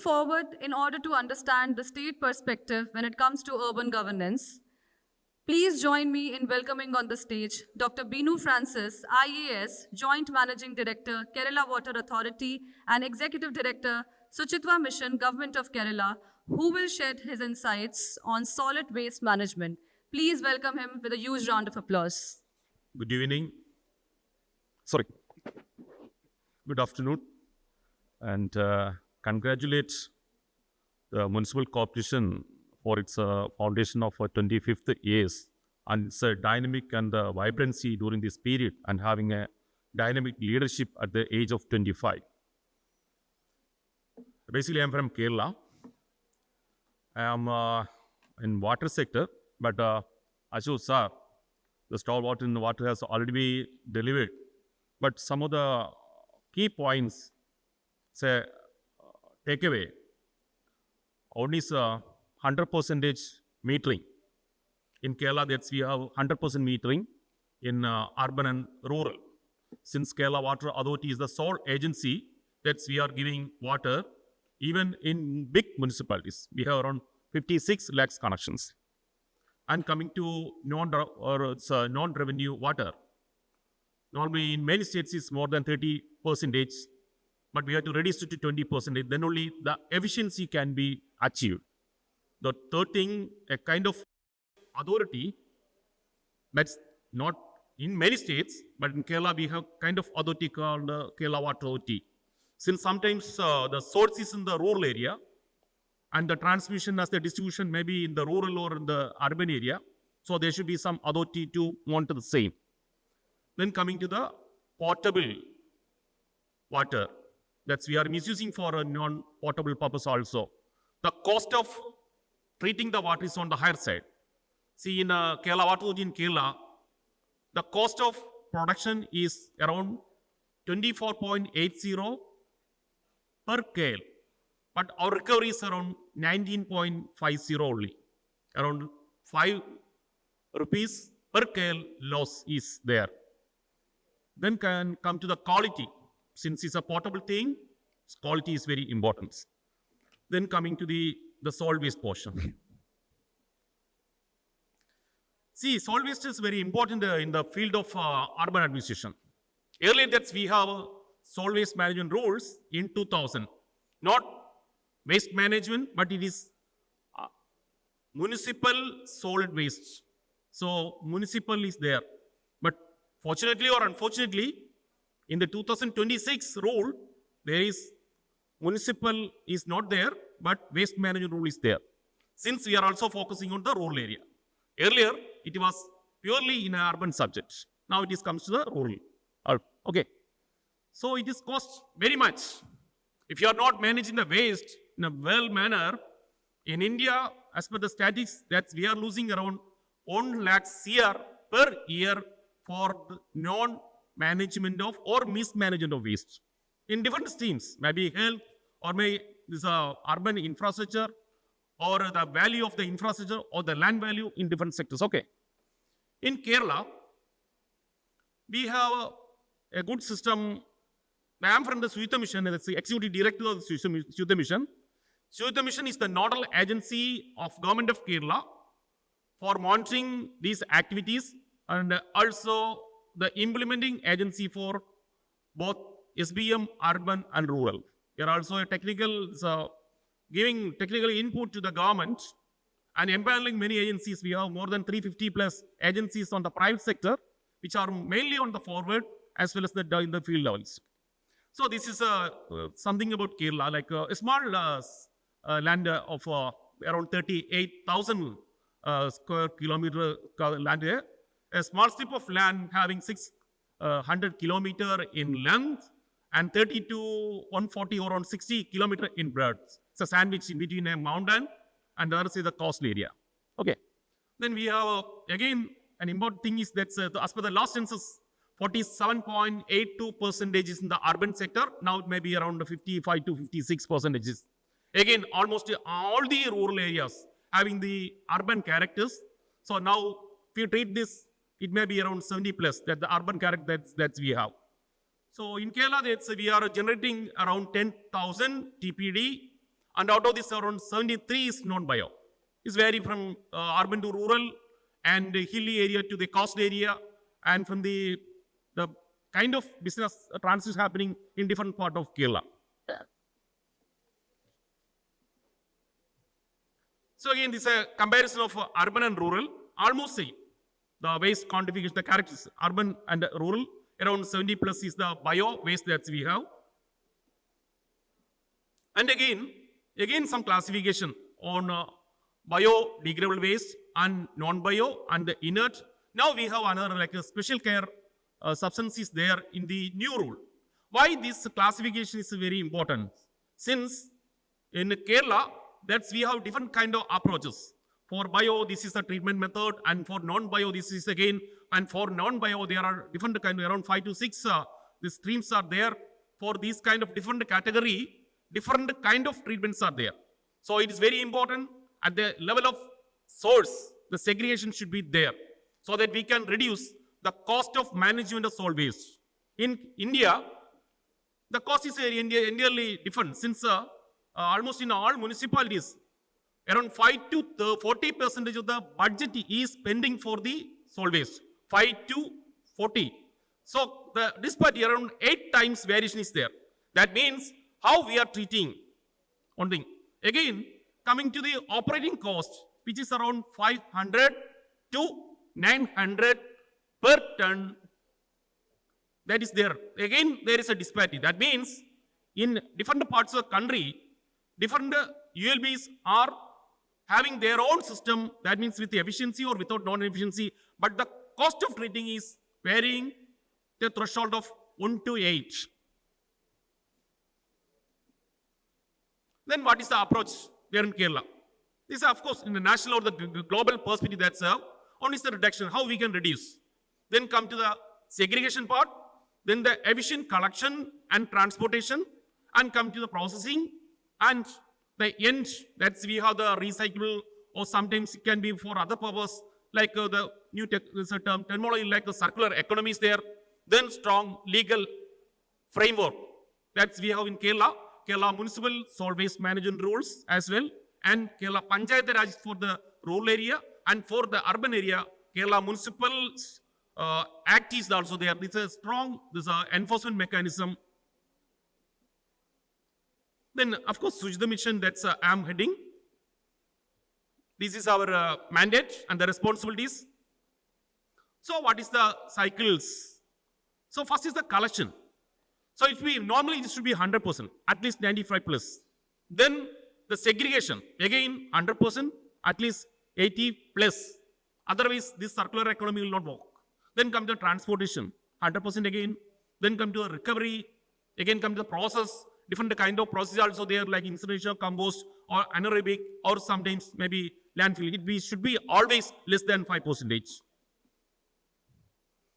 forward in order to understand the state perspective when it comes to urban governance. Please join me in welcoming on the stage Dr. Binu Francis, IAS, Joint Managing Director, Kerala Water Authority, and Executive Director, Suchitwa Mission, Government of Kerala, who will shed his insights on solid waste management. Please welcome him with a huge round of applause. Good evening. Good afternoon. And congratulate the Municipal Corporation for its foundation of 25th years and its dynamic and vibrancy during this period and having a dynamic leadership at the age of 25. Basically, I'm from Kerala. I am in water sector, but Ashu sir, the stalwart in the water has already been delivered. But some of the key points, say, takeaway, one is 100% metering. In Kerala, that's we have 100% metering in urban and rural. Since Kerala Water Authority is the sole agency that we are giving water, even in big municipalities, we have around 56 lakhs connections. And coming to non-revenue water, normally in many states it's more than 30%, but we have to reduce it to 20%. Then only the efficiency can be achieved. The third thing, a kind of authority that's not in many states, but in Kerala we have kind of authority called Kerala Water Authority. Since sometimes the source is in the rural area and the transmission as the distribution may be in the rural or in the urban area, so there should be some authority to monitor the same. Then coming to the potable water, that's we are misusing for a non-potable purpose also. The cost of treating the water is on the higher side. See, in Kerala Water in Kerala, the cost of production is around 24.80 per KL, but our recovery is around 19.50 only. Around 5 rupees per KL loss is there. Then can come to the quality. Since it's a portable thing, quality is very important. Then coming to the solid waste portion. See, solid waste is very important in the field of urban administration. Earlier that we have solid waste management rules in 2000. Not waste management, but it is municipal solid waste. So municipal is there. But fortunately or unfortunately, in the 2026 rule, there is municipal is not there, but waste management rule is there. Since we are also focusing on the rural area. Earlier, it was purely in an urban subject. Now it is comes to the rural. Okay. So it is cost very much. If you are not managing the waste in a well manner, in India, as per the statistics, that we are losing around 1 lakh CR per year for the non-management of or mismanagement of waste. In different streams, maybe health or may this urban infrastructure or the value of the infrastructure or the land value in different sectors. Okay. In Kerala, we have a good system. I am from the Suchitwa Mission, that's the Executive Director of the Suchitwa Mission. Suchitwa Mission is the nodal agency of Government of Kerala for monitoring these activities and also the implementing agency for both SBM, urban and rural. We are also a technical, giving technical input to the government and empowering many agencies. We have more than 350 plus agencies on the private sector, which are mainly on the forward as well as in the field levels. So this is something about Kerala, like a small land of around 38,000 square kilometer land here. A small strip of land having 600 kilometer in length and 30 to 140 or around 60 kilometer in breadth. It's a sandwich in between a mountain and the other is the coastal area. Okay. Then we have again an important thing is that as per the last census, 47.82% is in the urban sector. Now it may be around 55 to 56%. Again, almost all the rural areas having the urban characters. So now if you treat this, it may be around 70 plus that the urban character that we have. So in Kerala, we are generating around 10,000 TPD And out of this, around 73 is non-bio. It's vary from urban to rural and hilly area to the coast area, and from the kind of business transition happening in different part of Kerala. So again, this is a comparison of urban and rural, almost same. The waste quantification, the characteristics, urban and rural, around 70 plus is the bio waste that we have. And again some classification on biodegradable waste and non-bio and the inert. Now we have another like a special care substances there in the new rule. Why this classification is very important? Since in Kerala, we have different kind of approaches. For bio, this is the treatment method, and for non-bio, this is again, and for non-bio, there are different kind of around 5 to 6 the streams are there. For these kind of different category, different kind of treatments are there. So it is very important at the level of source, the segregation should be there so that we can reduce the cost of management of solid waste. In India, the cost is entirely different since almost in all municipalities, around 5 to 40% of the budget is spending for the solid waste. 5 to 40. So the disparity around 8 times variation is there. That means how we are treating one thing. Again, coming to the operating cost, which is around 500 to 900 per ton, that is there. Again, there is a disparity. That means in different parts of the country, different ULBs are having their own system, that means with the efficiency or without non-efficiency, but the cost of treating is varying the threshold of 1 to 8. Then what is the approach there in Kerala? This is of course in the national or the global perspective that's one is the reduction, how we can reduce. Then come to the segregation part, then the efficient collection and transportation, and come to the processing, and the end, that's we have the recyclable, or sometimes it can be for other purpose, like the new terminology like the circular economy is there. Then strong legal framework, that's we have in Kerala municipal solid waste management rules as well, and Kerala Panchayat Raj for the rural area, and for the urban area, Kerala Municipal Act is also there. This is a strong enforcement mechanism. Then, of course, Sujita Mission, that's I am heading. This is our mandate and the responsibilities. So, what is the cycles? So, first is the collection. So, normally it should be 100%, at least 95 plus. Then, the segregation, again 100%, at least 80 plus. Otherwise, this circular economy will not work. Then come to transportation, 100% again. Then come to recovery, again come to the process. Different kind of process also there, like incineration, compost, or anaerobic, or sometimes maybe landfill. It should be always less than 5%.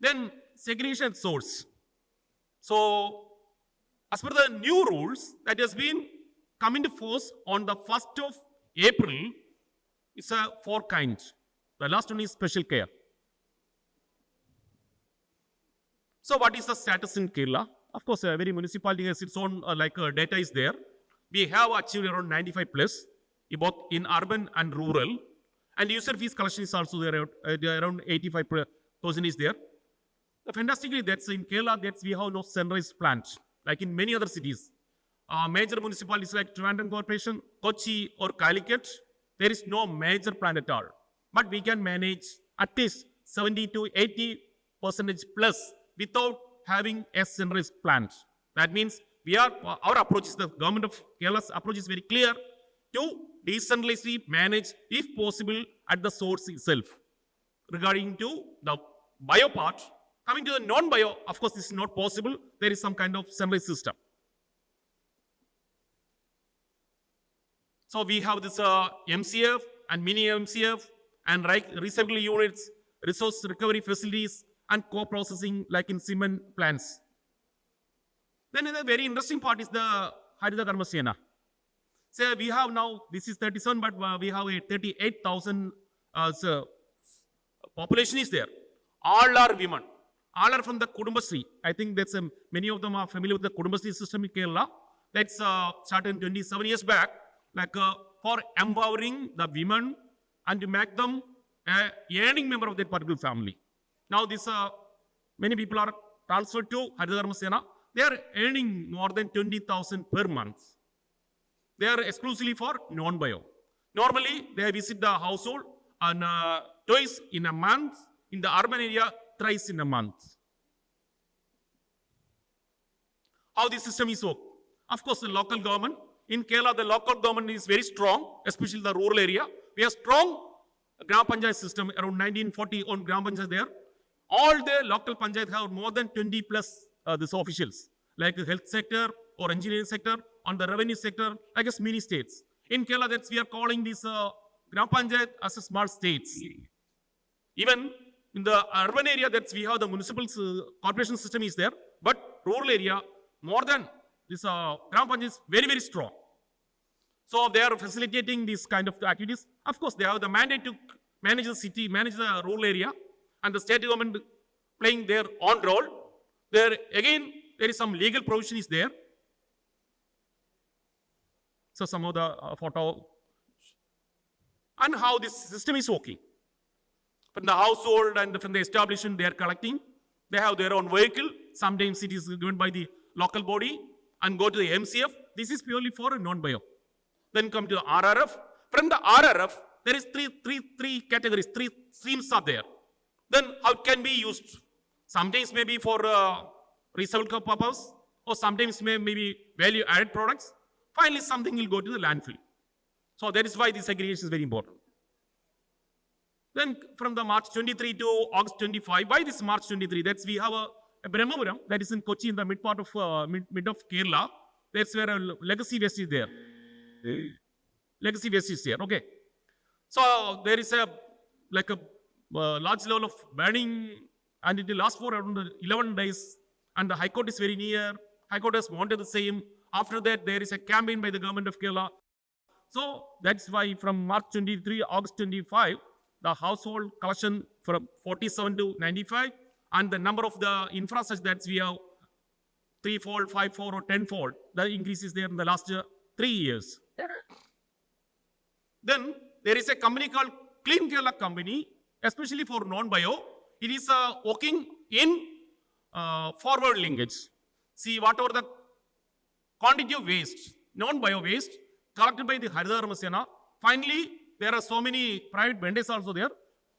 Then segregation source. So, as per the new rules that has been come into force on the 1st of April, it's a 4 kinds. The last one is special care. So, what is the status in Kerala? Of course, every municipality has its own data is there. We have achieved around 95 plus, both in urban and rural. And user fees collection is also there, around 85% is there. Fantastically, that's in Kerala, we have no sunrise plant, like in many other cities. Major municipalities like Trivandrum Corporation, Kochi or Calicut, there is no major plant at all. But we can manage at least 70 to 80% plus without having a sunrise plant. That means our approach is, the government of Kerala's approach is very clear to decentralized manage, if possible, at the source itself. Regarding to the bio part, coming to the non-bio, of course, this is not possible. There is some kind of sunrise system. So we have this MCF and mini MCF and recycling units, resource recovery facilities, and co-processing like in cement plants. Then the very interesting part is the Haritha Karma Sena. So we have now, this is 37, but we have a 38,000 population is there. All are women. All are from the Kudumbasri. I think that's many of them are familiar with the Kudumbasri system in Kerala. That's started 27 years back. for empowering the women and to make them a earning member of that particular family. Now, this many people are transferred to Haridha Dharma Sena. They are earning more than 20,000 per month. They are exclusively for non-bio. Normally, they visit the household and twice in a month. In the urban area, thrice in a month. How the system is work? Of course, the local government. In Kerala, the local government is very strong, especially the rural area. We have strong Gram Panchayat system, around 1940 on Gram Panchayat there. All the local Panchayat have more than 20 plus these officials, like the health sector or engineering sector, on the revenue sector, like as mini states. In Kerala, that's we are calling this Gram Panchayat as a small states. Even in the urban area, that's we have the municipal corporation system is there, but rural area, more than this Gram Panchayat is very, very strong. So they are facilitating these kind of activities. Of course, they have the mandate to manage the city, manage the rural area, and the state government playing their own role. There again, there is some legal provision is there. So some of the photo and how this system is working. From the household and from the establishment, they are collecting. They have their own vehicle. Sometimes it is given by the local body and go to the MCF. This is purely for a non-bio. Then come to the RRF. From the RRF, there is three categories, three streams are there. Then how it can be used? Sometimes maybe for resale purpose, or sometimes maybe value-added products. Finally, something will go to the landfill. So that is why this segregation is very important. Then from the March 23 to August 25, why this March 23? That's we have a Brahmapuram that is in Kochi in the mid part of mid of Kerala. That's where a legacy waste is there. Legacy waste is there. Okay. So there is a large level of burning, and it will last for around 11 days. And the High Court is very near. High Court has wanted the same. After that, there is a campaign by the government of Kerala. So that's why from March 23, August 25, the household collection from 47 to 95, and the number of the infrastructure that we have 3-fold, 5-fold, or 10-fold, the increase is there in the last 3 years. Then there is a company called Clean Kerala Company, especially for non-bio. It is working in forward linkage. See, whatever the quantity of waste, non-bio waste, collected by the Haridha Dharma Sena, finally, there are so many private vendors also there.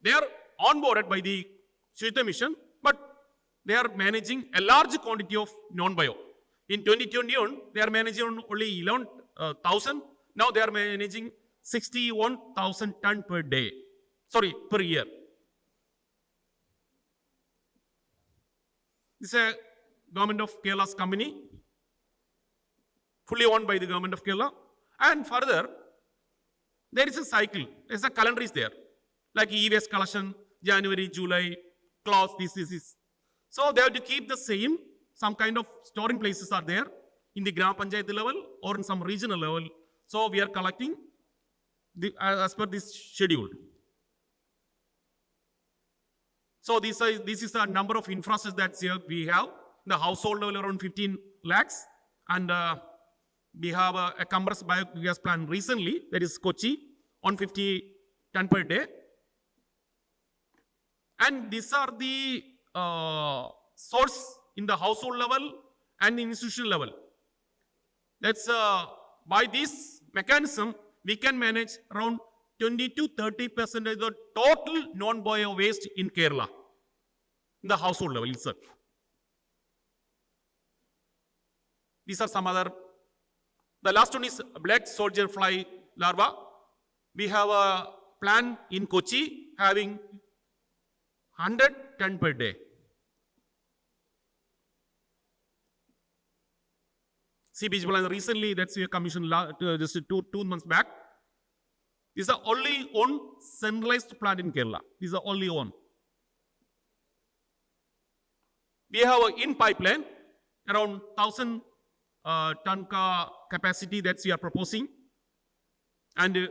They are onboarded by the Shweta Mission, but they are managing a large quantity of non-bio. In 2021, they are managing only 11,000. Now they are managing 61,000 ton per day. Sorry, per year. This is a government of Kerala's company, fully owned by the government of Kerala. And further, there is a cycle. There's a calendar is there. Like e-waste collection, January, July, close, this. So they have to keep the same. Some kind of storing places are there in the Gram Panchayat level or in some regional level. So we are collecting as per this schedule. So this is the number of infrastructure that we have. The household level around 15 lakhs. And we have a compressed biogas plant recently, that is Kochi, on 50 ton per day. And these are the source in the household level and the institutional level. That's by this mechanism, we can manage around 20 to 30% of the total non-bio waste in Kerala, in the household level itself. These are some other. The last one is black soldier fly larva. We have a plant in Kochi having 100 ton per day. CBG plan recently, that's a commission just two months back. These are only one centralized plant in Kerala. These are only one. We have in pipeline around 1,000 ton capacity that we are proposing, and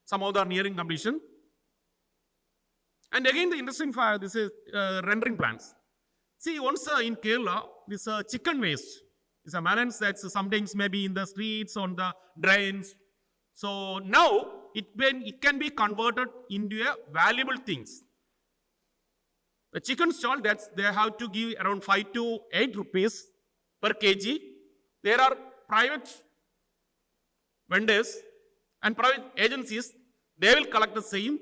some of them are nearing completion. And again, the interesting fact, this is rendering plants. See, once in Kerala, this chicken waste is a maintenance that sometimes maybe in the streets, on the drains, So now it can be converted into a valuable things. The chicken stall, they have to give around 5 to 8 rupees per kg. There are private vendors and private agencies, they will collect the same,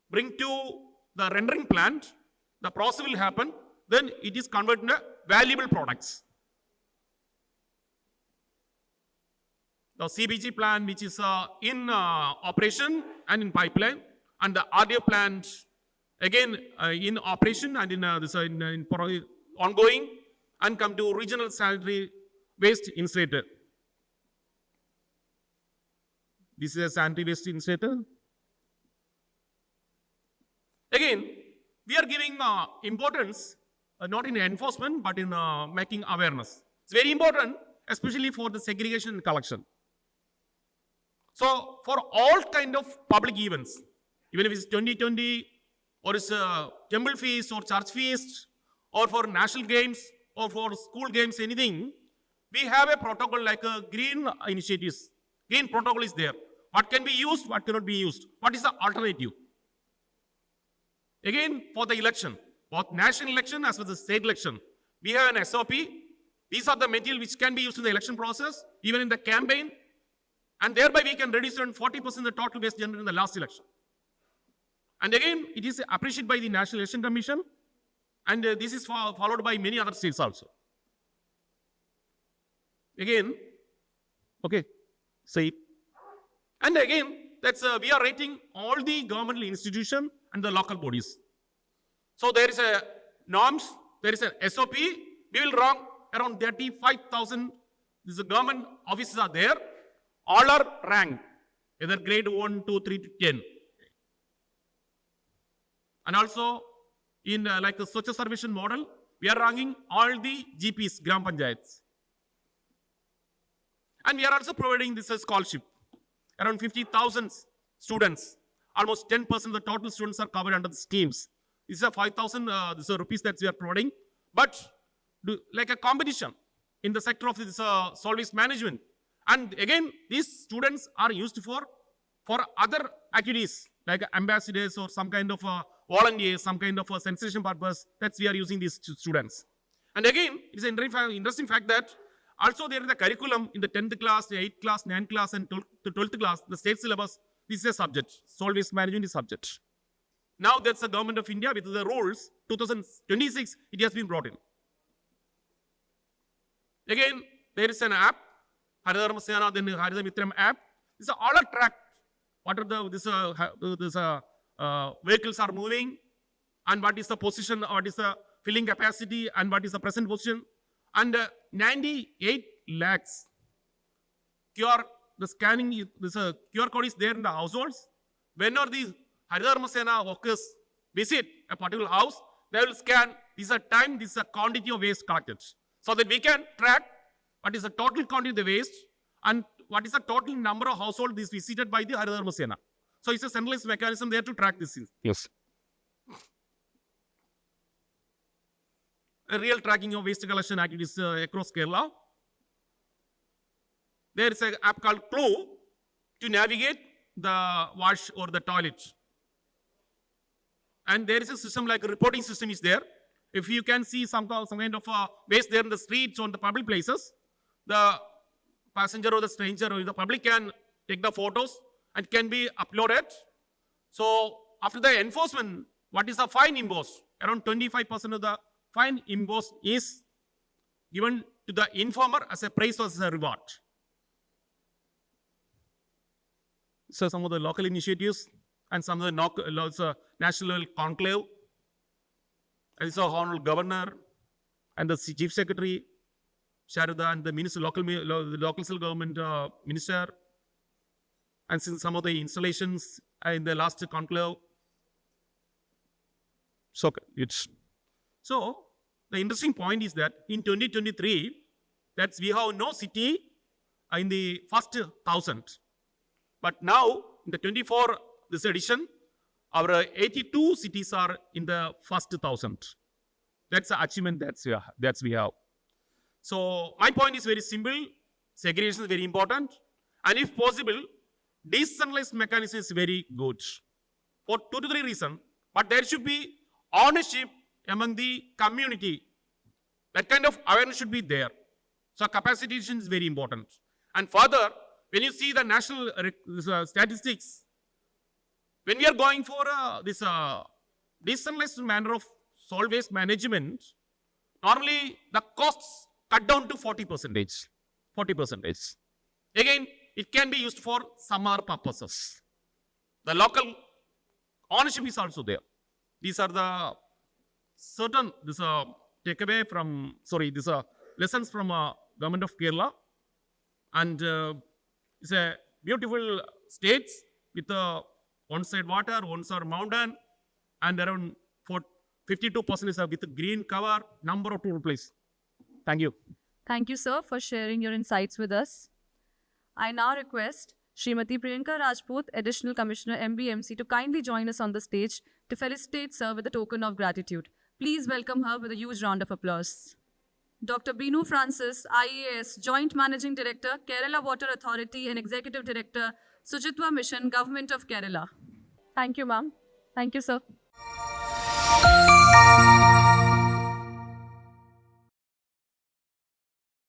bring to the rendering plant, the process will happen, then it is converted into valuable products. The CBG plant, which is in operation and in pipeline, and the RDO plant, again in operation and in ongoing, and come to regional sanitary waste incinerator. This is a sanitary waste incinerator. Again, we are giving importance not in enforcement but in making awareness. It's very important, especially for the segregation and collection. So for all kind of public events, even if it's 2020 or it's a temple feast or church feast or for national games or for school games, anything, we have a protocol like a green initiatives. Green protocol is there. What can be used, what cannot be used. What is the alternative? Again, for the election, both national election as well as the state election, we have an SOP. These are the material which can be used in the election process, even in the campaign, and thereby we can reduce around 40% the total waste generated in the last election. And again, it is appreciated by the National Election Commission, and this is followed by many other states also. Again, okay, say, and again, that's we are rating all the governmental institutions and the local bodies. So there is a norms, there is a SOP. We will rank around 35,000. These government offices are there. All are ranked, either grade 1, 2, 3 to 10. And also, in like the Swachh Sarvation model, we are ranking all the GPs, Gram Panchayats. And we are also providing this as scholarship. Around 50,000 students, almost 10% of the total students are covered under the schemes. This is a 5,000 rupees that we are providing. But like a competition in the sector of this solid waste management. And again, these students are used for other activities like ambassadors or some kind of volunteers, some kind of a sensation purpose that we are using these students. And again, it's an interesting fact that also there is a curriculum in the 10th class, the 8th class, 9th class and the 12th class, the state syllabus, this is a subject. Solid waste management is subject. Now that's the government of India with the rules, 2026, it has been brought in. Again, there is an app, Haridharma Masena, then Haridha Mitram app. These are all tracked. What are vehicles are moving, and what is the position, what is the filling capacity, and what is the present position. And 98 lakhs the scanning, this QR code is there in the households. Whenever these Haridharma Masena workers visit a particular house, they will scan, this is a time, this is a quantity of waste collected. So that we can track what is the total quantity of the waste and what is the total number of households is visited by the Haridharma Masena. So it's a centralized mechanism there to track this. Yes. A real tracking of waste collection activities across Kerala. There is an app called Clue to navigate the wash or the toilet. And there is a system like a reporting system is there. If you can see some kind of waste there in the streets or in the public places, the passenger or the stranger or the public can take the photos and can be uploaded. So after the enforcement, what is the fine imposed? Around 25% of the fine imposed is given to the informer as a prize or as a reward. So some of the local initiatives and some of the national conclave, and so Honorable Governor and the Chief Secretary, Sharada, and the minister, local government minister, and since some of the installations in the last conclave. So the interesting point is that in 2023, that we have no city in the first 1,000. But now, in the 24, this edition, our 82 cities are in the first 1,000. That's the achievement that we have. So my point is very simple. Segregation is very important. And if possible, decentralized mechanism is very good for 2 to 3 reasons, but there should be ownership among the community. That kind of awareness should be there. So capacitation is very important. And further, when you see the national statistics, when we are going for this decentralized manner of solid waste management, normally the costs cut down to 40%. 40%. Again, it can be used for some other purposes. The local ownership is also there. These are the certain takeaway from, these are lessons from government of Kerala. And it's a beautiful state with one side water, one side mountain, and around 52% is with green cover, number of total place. Thank you. Thank you, sir, for sharing your insights with us. I now request Srimati Priyanka Rajput, Additional Commissioner MBMC, to kindly join us on the stage to felicitate sir with a token of gratitude. Please welcome her with a huge round of applause. Dr. Binu Francis, IAS, Joint Managing Director, Kerala Water Authority, and Executive Director, Sujitwa Mission, Government of Kerala. Thank you, ma'am. Thank you, sir.